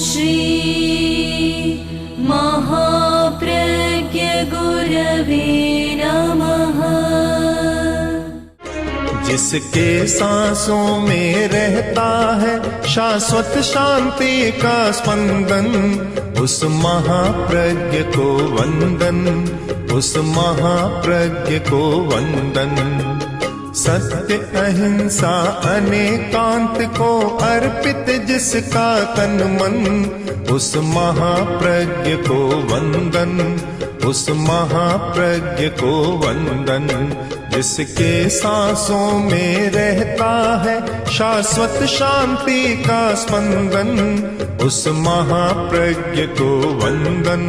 श्री महाप्रज्ञ गुरवे नमः। जिसके सांसों में रहता है शाश्वत शांति का स्पंदन, उस महाप्रज्ञ को वंदन, उस महाप्रज्ञ को वंदन। सत्य अहिंसा अनेकांत को अर्पित जिसका तन मन, उस महाप्रज्ञ को वंदन, उस महाप्रज्ञ को वंदन। जिसके सांसों में रहता है शाश्वत शांति का स्पंदन, उस महाप्रज्ञ को वंदन,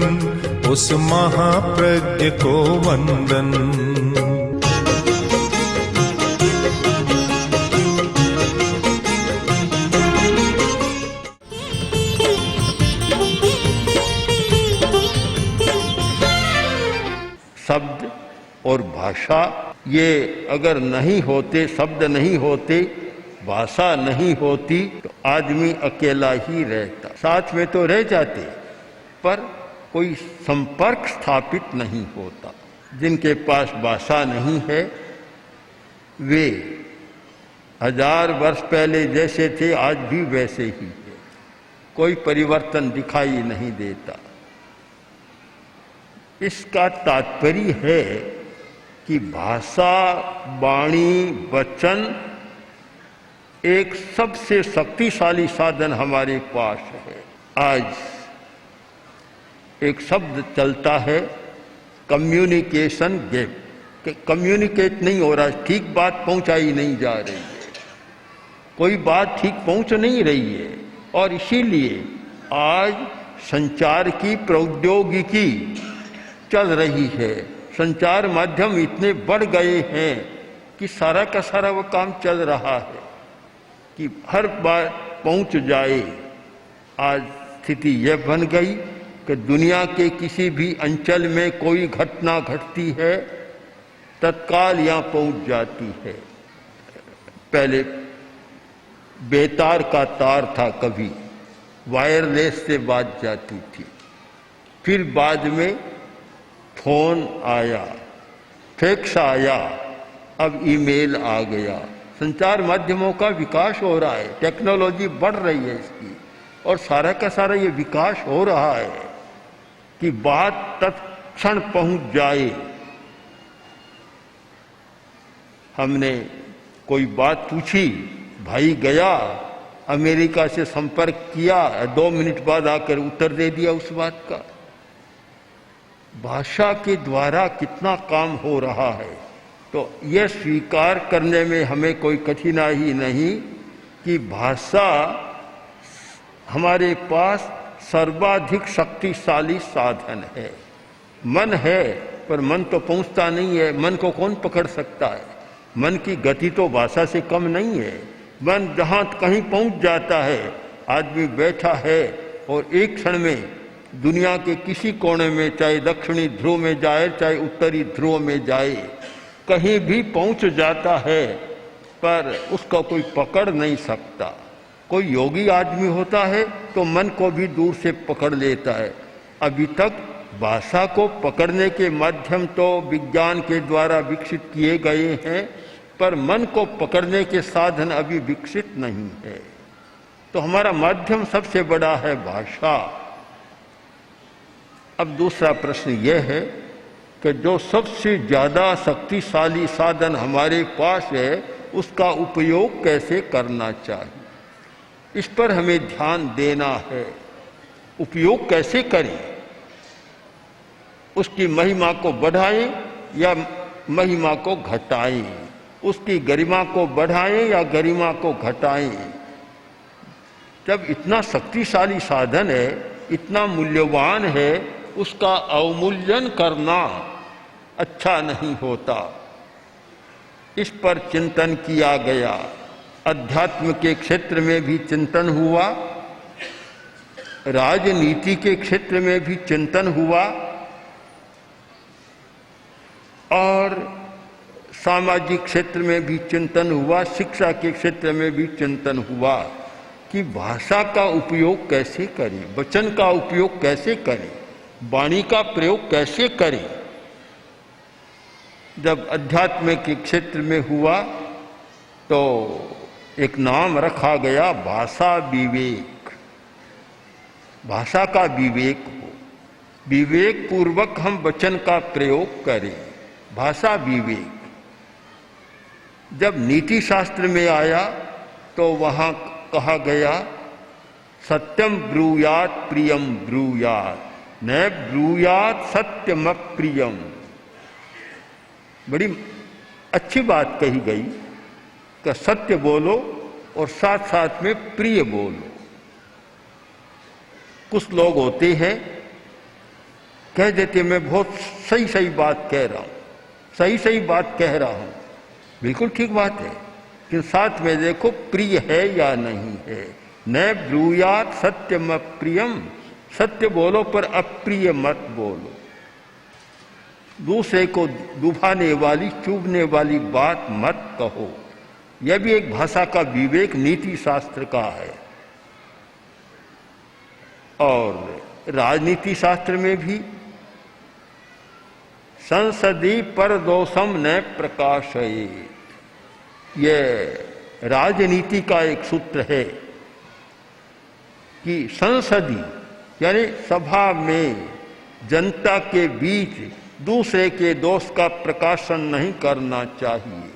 उस महाप्रज्ञ को वंदन। शब्द और भाषा, ये अगर नहीं होते, शब्द नहीं होते, भाषा नहीं होती, तो आदमी अकेला ही रहता। साथ में तो रह जाते पर कोई संपर्क स्थापित नहीं होता। जिनके पास भाषा नहीं है वे 1000 वर्ष पहले जैसे थे आज भी वैसे ही है, कोई परिवर्तन दिखाई नहीं देता। इसका तात्पर्य है कि भाषा, वाणी, वचन एक सबसे शक्तिशाली साधन हमारे पास है। आज एक शब्द चलता है कम्युनिकेशन गैप, कि कम्युनिकेट नहीं हो रहा, ठीक बात पहुंचाई नहीं जा रही है, कोई बात ठीक पहुंच नहीं रही है। और इसीलिए आज संचार की प्रौद्योगिकी चल रही है, संचार माध्यम इतने बढ़ गए हैं कि सारा का सारा वो काम चल रहा है कि हर बात पहुंच जाए। आज स्थिति यह बन गई कि दुनिया के किसी भी अंचल में कोई घटना घटती है तत्काल यहाँ पहुंच जाती है। पहले बेतार का तार था, कभी वायरलेस से बात जाती थी, फिर बाद में फोन आया, फैक्स आया, अब ईमेल आ गया। संचार माध्यमों का विकास हो रहा है, टेक्नोलॉजी बढ़ रही है इसकी, और सारा का सारा ये विकास हो रहा है कि बात तत्क्षण पहुंच जाए। हमने कोई बात पूछी, भाई गया अमेरिका से संपर्क किया, 2 मिनट बाद आकर उत्तर दे दिया उस बात का। भाषा के द्वारा कितना काम हो रहा है, तो यह स्वीकार करने में हमें कोई कठिनाई नहीं कि भाषा हमारे पास सर्वाधिक शक्तिशाली साधन है। मन है पर मन तो पहुंचता नहीं है, मन को कौन पकड़ सकता है? मन की गति तो भाषा से कम नहीं है। मन जहां कहीं पहुंच जाता है, आदमी बैठा है और एक क्षण में दुनिया के किसी कोने में, चाहे दक्षिणी ध्रुव में जाए चाहे उत्तरी ध्रुव में जाए, कहीं भी पहुंच जाता है, पर उसका कोई पकड़ नहीं सकता। कोई योगी आदमी होता है तो मन को भी दूर से पकड़ लेता है। अभी तक भाषा को पकड़ने के माध्यम तो विज्ञान के द्वारा विकसित किए गए हैं, पर मन को पकड़ने के साधन अभी विकसित नहीं है। तो हमारा माध्यम सबसे बड़ा है भाषा। अब दूसरा प्रश्न यह है कि जो सबसे ज़्यादा शक्तिशाली साधन हमारे पास है, उसका उपयोग कैसे करना चाहिए, इस पर हमें ध्यान देना है। उपयोग कैसे करें, उसकी महिमा को बढ़ाएं या महिमा को घटाएं, उसकी गरिमा को बढ़ाएं या गरिमा को घटाएं। जब इतना शक्तिशाली साधन है, इतना मूल्यवान है, उसका अवमूल्यन करना अच्छा नहीं होता। इस पर चिंतन किया गया, अध्यात्म के क्षेत्र में भी चिंतन हुआ, राजनीति के क्षेत्र में भी चिंतन हुआ और सामाजिक क्षेत्र में भी चिंतन हुआ, शिक्षा के क्षेत्र में भी चिंतन हुआ। कि भाषा का उपयोग कैसे करें, वचन का उपयोग कैसे करें, वाणी का प्रयोग कैसे करें। जब अध्यात्म के क्षेत्र में हुआ तो एक नाम रखा गया भाषा विवेक। भाषा का विवेक हो, विवेक पूर्वक हम वचन का प्रयोग करें, भाषा विवेक। जब नीति शास्त्र में आया तो वहां कहा गया सत्यम ब्रूयात प्रियम ब्रूयात न ब्रूयात सत्यम प्रियम। बड़ी अच्छी बात कही गई कि सत्य बोलो और साथ साथ में प्रिय बोलो। कुछ लोग होते हैं कह देते मैं बहुत सही सही बात कह रहा हूं, सही सही बात कह रहा हूं, बिल्कुल ठीक बात है, कि साथ में देखो प्रिय है या नहीं है। न ब्रूयात सत्यम प्रियम, सत्य बोलो पर अप्रिय मत बोलो। दूसरे को दुभाने वाली चुभने वाली बात मत कहो। यह भी एक भाषा का विवेक नीति शास्त्र का है। और राजनीति शास्त्र में भी संसदि पर दोषम न प्रकाशयेत्, यह राजनीति का एक सूत्र है कि संसदी यानी सभा में जनता के बीच दूसरे के दोष का प्रकाशन नहीं करना चाहिए।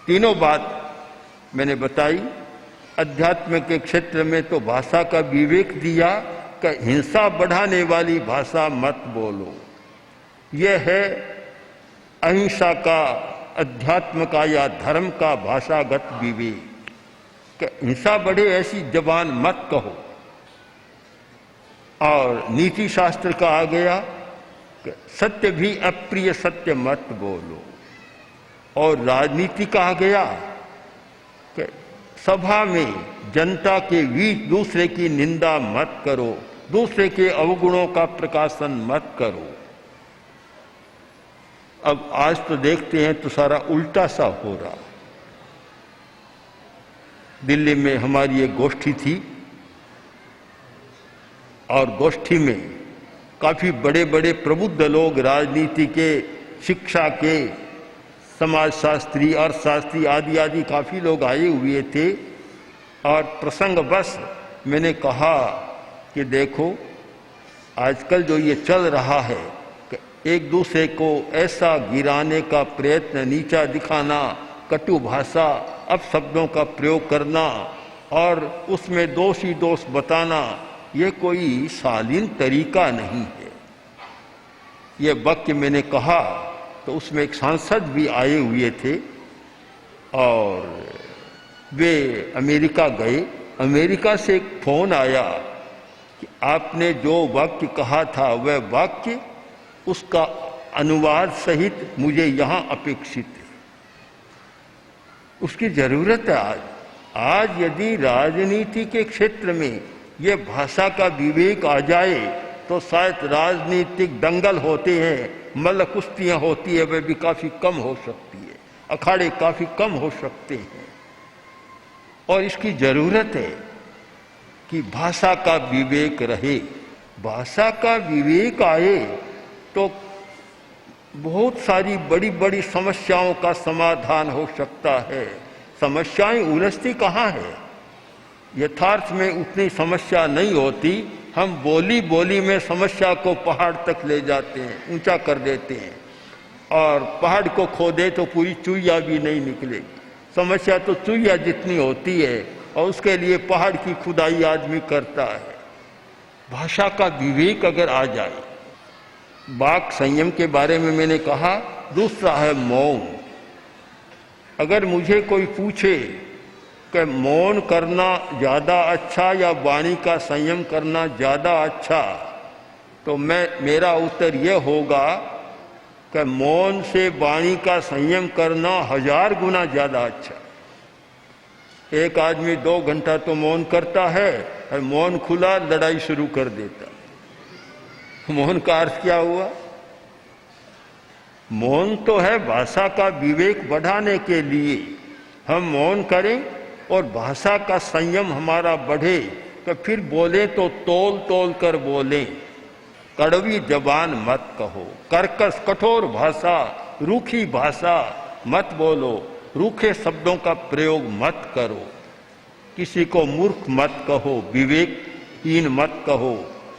तीनों बात मैंने बताई। अध्यात्म के क्षेत्र में तो भाषा का विवेक दिया कि हिंसा बढ़ाने वाली भाषा मत बोलो। यह है अहिंसा का, अध्यात्म का या धर्म का भाषागत विवेक कि हिंसा बढ़े ऐसी जबान मत कहो। और नीति शास्त्र का आ गया कि सत्य भी अप्रिय सत्य मत बोलो। और राजनीति का आ गया कि सभा में जनता के बीच दूसरे की निंदा मत करो, दूसरे के अवगुणों का प्रकाशन मत करो। अब आज तो देखते हैं तो सारा उल्टा सा हो रहा। दिल्ली में हमारी एक गोष्ठी थी और गोष्ठी में काफी बड़े बड़े प्रबुद्ध लोग, राजनीति के, शिक्षा के, समाजशास्त्री, अर्थशास्त्री आदि आदि काफी लोग आए हुए थे। और प्रसंगवश मैंने कहा कि देखो आजकल जो ये चल रहा है कि एक दूसरे को ऐसा गिराने का प्रयत्न, नीचा दिखाना, कटु भाषा, अपशब्दों का प्रयोग करना और उसमें दोष ही दोष बताना, ये कोई शालीन तरीका नहीं है। ये वाक्य मैंने कहा तो उसमें एक सांसद भी आए हुए थे और वे अमेरिका गए। अमेरिका से एक फोन आया कि आपने जो वाक्य कहा था वह वाक्य, उसका अनुवाद सहित मुझे यहाँ अपेक्षित है। उसकी जरूरत है आज यदि राजनीति के क्षेत्र में यह भाषा का विवेक आ जाए तो शायद राजनीतिक दंगल होते हैं, मल्ल कुश्तियां होती है, वह भी काफी कम हो सकती है, अखाड़े काफी कम हो सकते हैं। और इसकी जरूरत है कि भाषा का विवेक रहे। भाषा का विवेक आए तो बहुत सारी बड़ी बड़ी समस्याओं का समाधान हो सकता है। समस्याएं उलझती कहाँ है, यथार्थ में उतनी समस्या नहीं होती। हम बोली बोली में समस्या को पहाड़ तक ले जाते हैं, ऊंचा कर देते हैं और पहाड़ को खोदे तो पूरी चुइया भी नहीं निकलेगी। समस्या तो चुइया जितनी होती है और उसके लिए पहाड़ की खुदाई आदमी करता है। भाषा का विवेक अगर आ जाए, वाक संयम के बारे में मैंने कहा। दूसरा है मौन। अगर मुझे कोई पूछे कि मौन करना ज्यादा अच्छा या वाणी का संयम करना ज्यादा अच्छा, तो मेरा उत्तर यह होगा कि मौन से वाणी का संयम करना 1000 गुना ज्यादा अच्छा। एक आदमी 2 घंटा तो मौन करता है और मौन खुला लड़ाई शुरू कर देता। मौन का अर्थ क्या हुआ? मौन तो है भाषा का विवेक बढ़ाने के लिए। हम मौन करें और भाषा का संयम हमारा बढ़े तो फिर बोले तो तोल तोल कर बोलें। कड़वी जबान मत कहो, कर्कश कठोर भाषा, रूखी भाषा मत बोलो, रूखे शब्दों का प्रयोग मत करो। किसी को मूर्ख मत कहो, विवेकहीन मत कहो,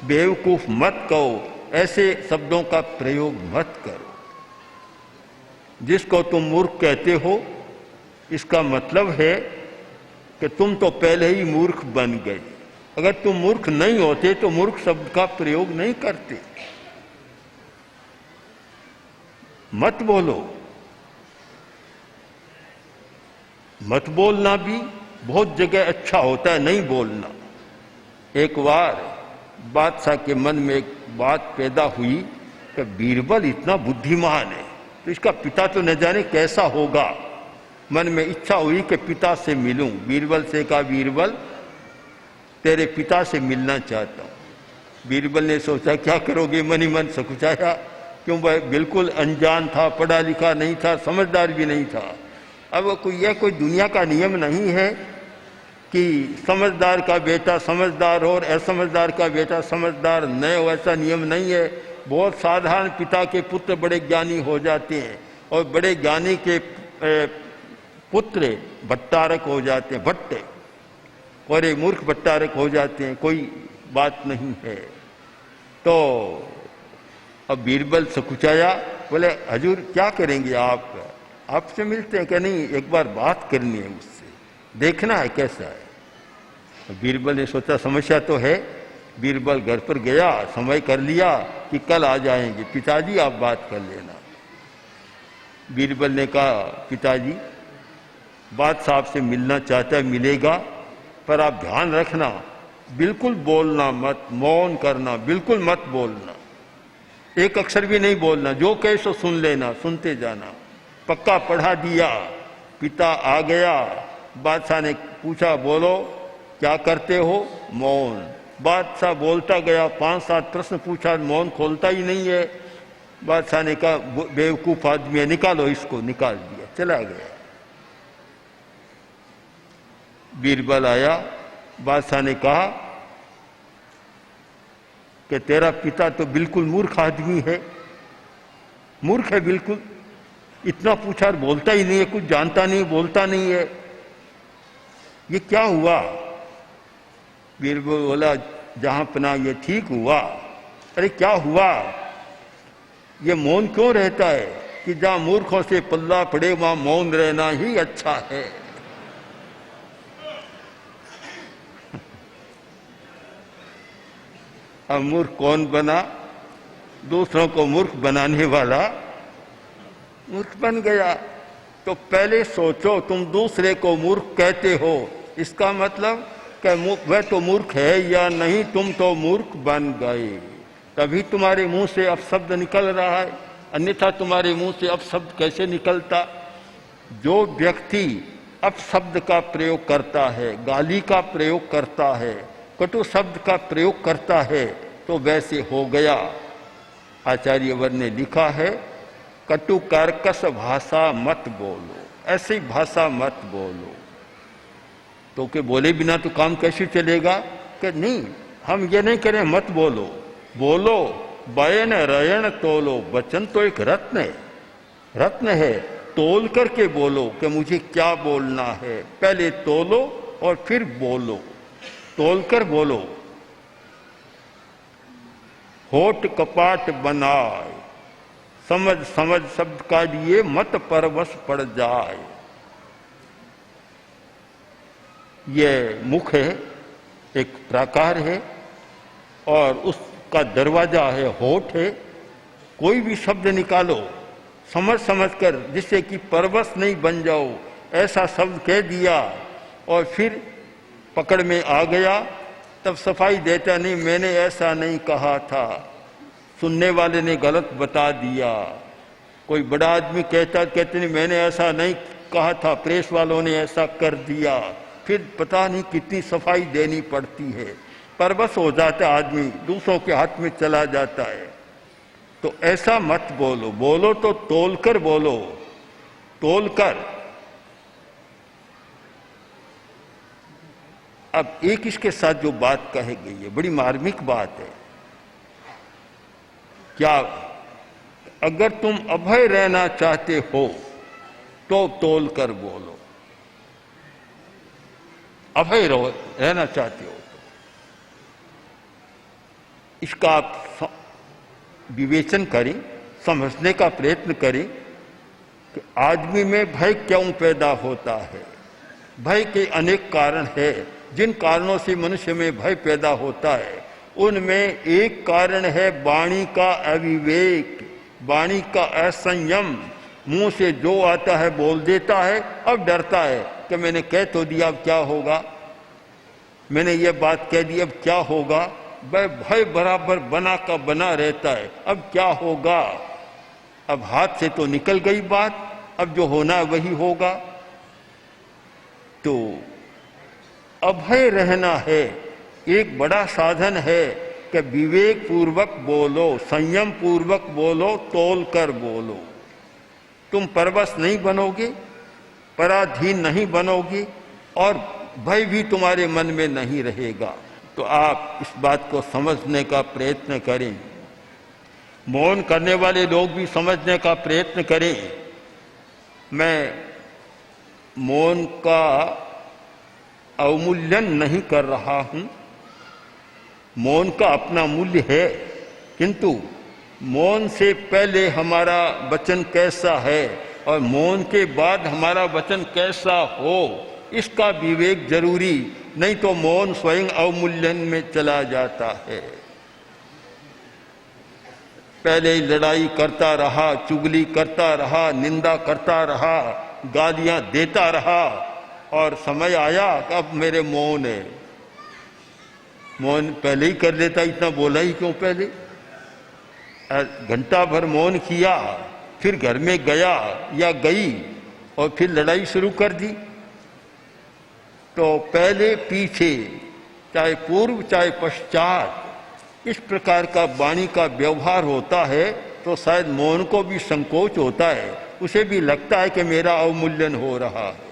बेवकूफ मत कहो, ऐसे शब्दों का प्रयोग मत करो। जिसको तुम मूर्ख कहते हो इसका मतलब है कि तुम तो पहले ही मूर्ख बन गए। अगर तुम मूर्ख नहीं होते तो मूर्ख शब्द का प्रयोग नहीं करते। मत बोलो। मत बोलना भी बहुत जगह अच्छा होता है, नहीं बोलना। एक बार बादशाह के मन में एक बात पैदा हुई कि बीरबल इतना बुद्धिमान है तो इसका पिता तो न जाने कैसा होगा। मन में इच्छा हुई कि पिता से मिलूं। बीरबल से कहा, बीरबल तेरे पिता से मिलना चाहता हूं। बीरबल ने सोचा क्या करोगे, मन ही मन सकुचाया। क्यों भाई, बिल्कुल अनजान था, पढ़ा लिखा नहीं था, समझदार भी नहीं था। अब कोई दुनिया का नियम नहीं है कि समझदार का बेटा समझदार हो और असमझदार का बेटा समझदार न हो, ऐसा नियम नहीं है। बहुत साधारण पिता के पुत्र बड़े ज्ञानी हो जाते हैं और बड़े ज्ञानी के पुत्र भट्टारक हो जाते हैं, भट्टे, और एक मूर्ख भट्टारक हो जाते हैं, कोई बात नहीं है। तो अब बीरबल सकुचाया, बोले हजूर क्या करेंगे आप, आपसे मिलते हैं क्या? नहीं, एक बार बात करनी है मुझसे, देखना है कैसा है। बीरबल ने सोचा समस्या तो है। बीरबल घर पर गया, समय कर लिया कि कल आ जाएंगे, पिताजी आप बात कर लेना। बीरबल ने कहा, पिताजी बादशाह आपसे मिलना चाहता है, मिलेगा, पर आप ध्यान रखना बिल्कुल बोलना मत, मौन करना, बिल्कुल मत बोलना, एक अक्षर भी नहीं बोलना, जो कहे सो सुन लेना, सुनते जाना। पक्का पढ़ा दिया। पिता आ गया, बादशाह ने पूछा बोलो क्या करते हो? मौन। बादशाह बोलता गया, 5-7 प्रश्न पूछा, मौन खोलता ही नहीं है। बादशाह ने कहा बेवकूफ आदमी है, निकालो इसको, निकाल दिया, चला गया। बीरबल आया, बादशाह ने कहा कि तेरा पिता तो बिल्कुल मूर्ख आदमी है, मूर्ख है बिल्कुल, इतना पूछा और बोलता ही नहीं है, कुछ जानता नहीं, बोलता नहीं है, ये क्या हुआ? बीरबल बोला, जहां पना ये ठीक हुआ। अरे क्या हुआ? ये मौन क्यों रहता है कि जहां मूर्खों से पल्ला पड़े वहां मौन रहना ही अच्छा है। अब मूर्ख कौन बना? दूसरों को मूर्ख बनाने वाला मूर्ख बन गया। तो पहले सोचो, तुम दूसरे को मूर्ख कहते हो, इसका मतलब कि वह तो मूर्ख है या नहीं, तुम तो मूर्ख बन गए, तभी तुम्हारे मुंह से अपशब्द निकल रहा है, अन्यथा तुम्हारे मुंह से अपशब्द कैसे निकलता? जो व्यक्ति अपशब्द का प्रयोग करता है, गाली का प्रयोग करता है, कटु शब्द का प्रयोग करता है, तो वैसे हो गया। आचार्यवर ने लिखा है, कटु कर्कश भाषा मत बोलो, ऐसी भाषा मत बोलो। तो के बोले बिना तो काम कैसे चलेगा? कि नहीं, हम ये नहीं करें मत बोलो, बोलो, बयन रयन तोलो। वचन तो एक रत्न है, रत्न है, तोल करके बोलो कि मुझे क्या बोलना है। पहले तोलो और फिर बोलो, तोल कर बोलो। होठ कपाट बनाए, समझ समझ शब्द का लिए मत परवश पड़ जाए। ये मुख है, एक प्राकार है, और उसका दरवाजा है, होठ है। कोई भी शब्द निकालो समझ समझ कर, जिससे कि परवश नहीं बन जाओ, ऐसा शब्द कह दिया और फिर पकड़ में आ गया, तब सफाई देता नहीं, मैंने ऐसा नहीं कहा था, सुनने वाले ने गलत बता दिया। कोई बड़ा आदमी कहते नहीं मैंने ऐसा नहीं कहा था, प्रेस वालों ने ऐसा कर दिया, फिर पता नहीं कितनी सफाई देनी पड़ती है। परवश हो जाता आदमी, दूसरों के हाथ में चला जाता है। तो ऐसा मत बोलो, बोलो तो तोल कर बोलो, तोल कर। अब एक इसके साथ जो बात कही गई है बड़ी मार्मिक बात है। क्या अगर तुम अभय रहना चाहते हो तो तोल कर बोलो, अभय रहना चाहते हो तो। इसका आप विवेचन करें, समझने का प्रयत्न करें कि आदमी में भय क्यों पैदा होता है। भय के अनेक कारण है। जिन कारणों से मनुष्य में भय पैदा होता है उनमें एक कारण है वाणी का अविवेक, वाणी का असंयम। मुंह से जो आता है बोल देता है, अब डरता है कि मैंने कह तो दिया अब क्या होगा, मैंने ये बात कह दी अब क्या होगा। वह भय बराबर बना का बना रहता है, अब क्या होगा। अब हाथ से तो निकल गई बात, अब जो होना है वही होगा। तो अभय रहना है एक बड़ा साधन है कि विवेक पूर्वक बोलो, संयम पूर्वक बोलो, तोल कर बोलो। तुम परवश नहीं बनोगे, पराधीन नहीं बनोगे और भय भी तुम्हारे मन में नहीं रहेगा। तो आप इस बात को समझने का प्रयत्न करें, मौन करने वाले लोग भी समझने का प्रयत्न करें। मैं मौन का अवमूल्यन नहीं कर रहा हूं, मौन का अपना मूल्य है, किंतु मौन से पहले हमारा वचन कैसा है और मौन के बाद हमारा वचन कैसा हो, इसका विवेक जरूरी, नहीं तो मौन स्वयं अवमूल्यन में चला जाता है। पहले लड़ाई करता रहा, चुगली करता रहा, निंदा करता रहा, गालियां देता रहा और समय आया कि अब मेरे मौन है। मौन पहले ही कर लेता, इतना बोला ही क्यों पहले। घंटा भर मौन किया, फिर घर में गया या गई और फिर लड़ाई शुरू कर दी। तो पहले पीछे, चाहे पूर्व चाहे पश्चात, इस प्रकार का वाणी का व्यवहार होता है तो शायद मौन को भी संकोच होता है, उसे भी लगता है कि मेरा अवमूल्यन हो रहा है।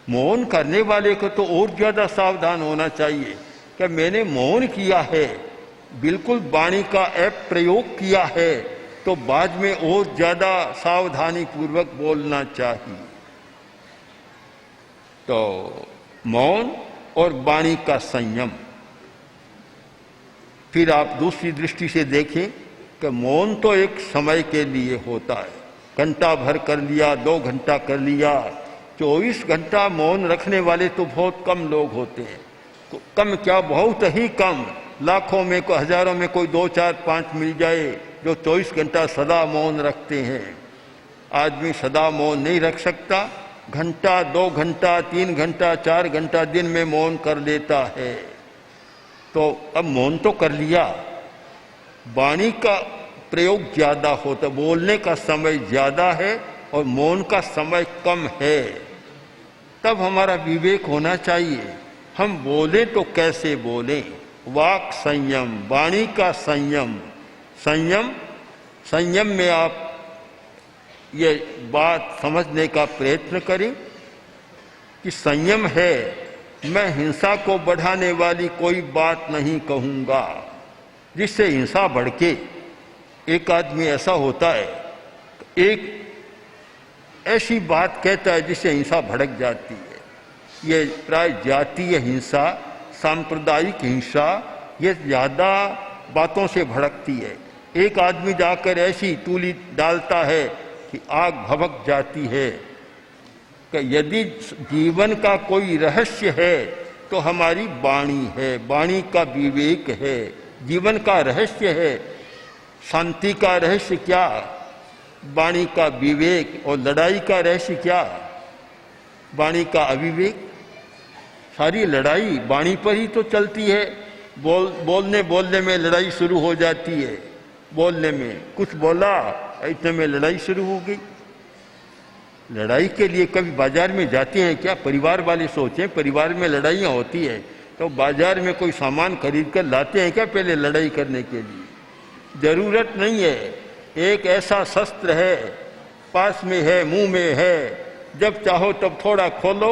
मौन करने वाले को तो और ज्यादा सावधान होना चाहिए कि मैंने मौन किया है, बिल्कुल वाणी का अप्रयोग किया है, तो बाद में और ज्यादा सावधानी पूर्वक बोलना चाहिए। तो मौन और वाणी का संयम। फिर आप दूसरी दृष्टि से देखें कि मौन तो एक समय के लिए होता है, घंटा भर कर लिया, 2 घंटा कर लिया, 24 घंटा मौन रखने वाले तो बहुत कम लोग होते हैं। कम क्या, बहुत ही कम, लाखों में को हजारों में कोई 2, 4, 5 मिल जाए जो 24 घंटा सदा मौन रखते हैं। आदमी सदा मौन नहीं रख सकता, घंटा, 2 घंटा, 3 घंटा, 4 घंटा दिन में मौन कर लेता है। तो अब मौन तो कर लिया, वाणी का प्रयोग ज्यादा होता, बोलने का समय ज्यादा है और मौन का समय कम है। तब हमारा विवेक होना चाहिए, हम बोले तो कैसे बोलें। वाक संयम, वाणी का संयम। संयम में आप ये बात समझने का प्रयत्न करें कि संयम है, मैं हिंसा को बढ़ाने वाली कोई बात नहीं कहूंगा जिससे हिंसा भड़के। एक आदमी ऐसा होता है, एक ऐसी बात कहता है जिससे हिंसा भड़क जाती है। ये प्राय जातीय हिंसा, सांप्रदायिक हिंसा, ये ज्यादा बातों से भड़कती है। एक आदमी जाकर ऐसी तूली डालता है कि आग भभक जाती है। कि यदि जीवन का कोई रहस्य है तो हमारी वाणी है, वाणी का विवेक है, जीवन का रहस्य है। शांति का रहस्य क्या, वाणी का विवेक, और लड़ाई का रहस्य क्या, वाणी का अविवेक। सारी लड़ाई वाणी पर ही तो चलती है। बोलने में लड़ाई शुरू हो जाती है। बोलने में कुछ बोला, इतने में लड़ाई शुरू हो गई। लड़ाई के लिए कभी बाजार में जाते हैं क्या? परिवार वाले सोचें, परिवार में लड़ाइयाँ होती है तो बाजार में कोई सामान खरीद कर लाते हैं क्या पहले लड़ाई करने के लिए? जरूरत नहीं है। एक ऐसा शस्त्र है, पास में है, मुंह में है, जब चाहो तब थोड़ा खोलो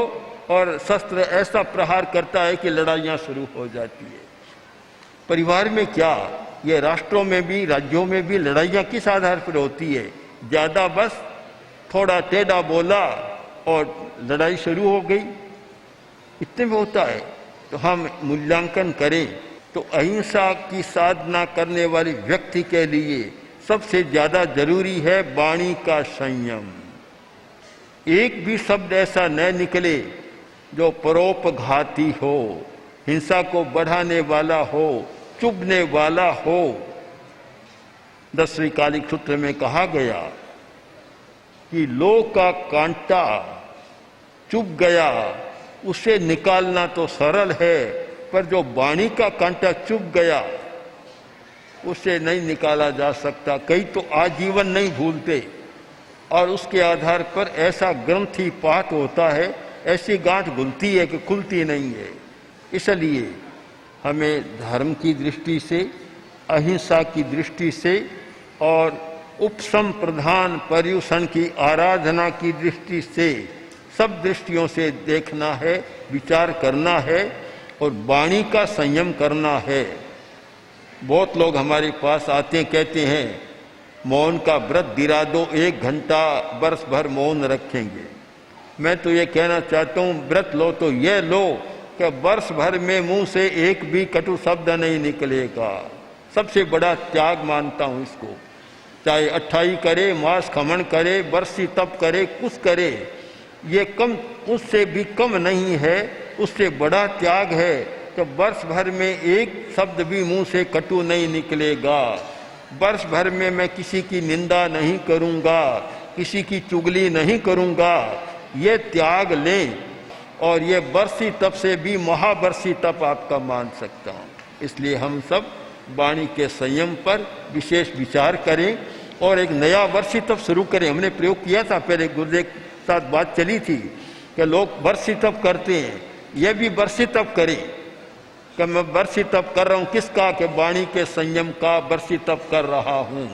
और शस्त्र ऐसा प्रहार करता है कि लड़ाइयाँ शुरू हो जाती है। परिवार में क्या, ये राष्ट्रों में भी, राज्यों में भी लड़ाइयाँ किस आधार पर होती है? ज़्यादा बस थोड़ा टेढ़ा बोला और लड़ाई शुरू हो गई, इतने में होता है। तो हम मूल्यांकन करें तो अहिंसा की साधना करने वाले व्यक्ति के लिए सबसे ज्यादा जरूरी है वाणी का संयम। एक भी शब्द ऐसा न निकले जो परोपघाती हो, हिंसा को बढ़ाने वाला हो, चुभने वाला हो। 10वीं कालिक सूत्र में कहा गया कि लोह का कांटा चुभ गया, उसे निकालना तो सरल है, पर जो वाणी का कांटा चुभ गया उसे नहीं निकाला जा सकता। कई तो आजीवन नहीं भूलते और उसके आधार पर ऐसा ग्रंथि पात होता है, ऐसी गांठ घुलती है कि खुलती नहीं है। इसलिए हमें धर्म की दृष्टि से, अहिंसा की दृष्टि से और उपशम प्रधान पर्युषण की आराधना की दृष्टि से, सब दृष्टियों से देखना है, विचार करना है और वाणी का संयम करना है। बहुत लोग हमारे पास आते कहते हैं मौन का व्रत गिरा दो, 1 घंटा वर्ष भर मौन रखेंगे। मैं तो ये कहना चाहता हूँ व्रत लो तो ये लो कि वर्ष भर में मुंह से एक भी कटु शब्द नहीं निकलेगा। सबसे बड़ा त्याग मानता हूँ इसको। चाहे अट्ठाई करे, मास खमन करे, बरसी तप करे, कुछ करे, ये कम, उससे भी कम नहीं है, उससे बड़ा त्याग है कि वर्ष भर में एक शब्द भी मुंह से कटु नहीं निकलेगा। वर्ष भर में मैं किसी की निंदा नहीं करूंगा, किसी की चुगली नहीं करूंगा। ये त्याग लें और ये बरसी तप से भी महाबरसी तप आपका मान सकता हूँ। इसलिए हम सब वाणी के संयम पर विशेष विचार करें और एक नया वर्षी तप शुरू करें। हमने प्रयोग किया था, पहले गुरुदेव के साथ बात चली थी कि लोग वर्षी तप करते हैं, यह भी वर्षी तप करें कि मैं वर्षी तप कर रहा हूँ। किसका? कि वाणी के संयम का वर्षी तप कर रहा हूँ।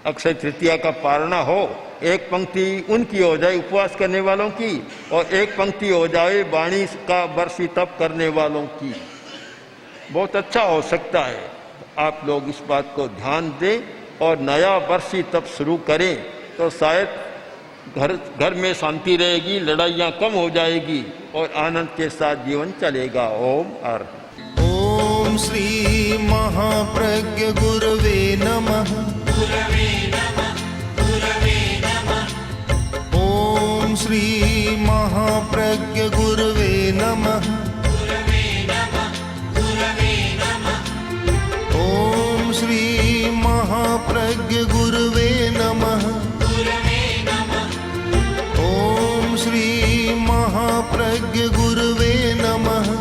अक्षय तृतीया का पारणा हो, एक पंक्ति उनकी हो जाए उपवास करने वालों की और एक पंक्ति हो जाए वाणी का वर्षी तप करने वालों की, बहुत अच्छा हो सकता है। आप लोग इस बात को ध्यान दें और नया वर्षी तप शुरू करें तो शायद घर में शांति रहेगी, लड़ाइयाँ कम हो जाएगी और आनंद के साथ जीवन चलेगा। ओम अर्हत्। ओम श्री महाप्रज्ञ गुरवे नमः। ओम श्री महाप्रज्ञ गुरवे नमः। ओम श्री महाप्रज्ञ गुरवे नमः। ओम श्री महाप्रज्ञ गुरवे नमः।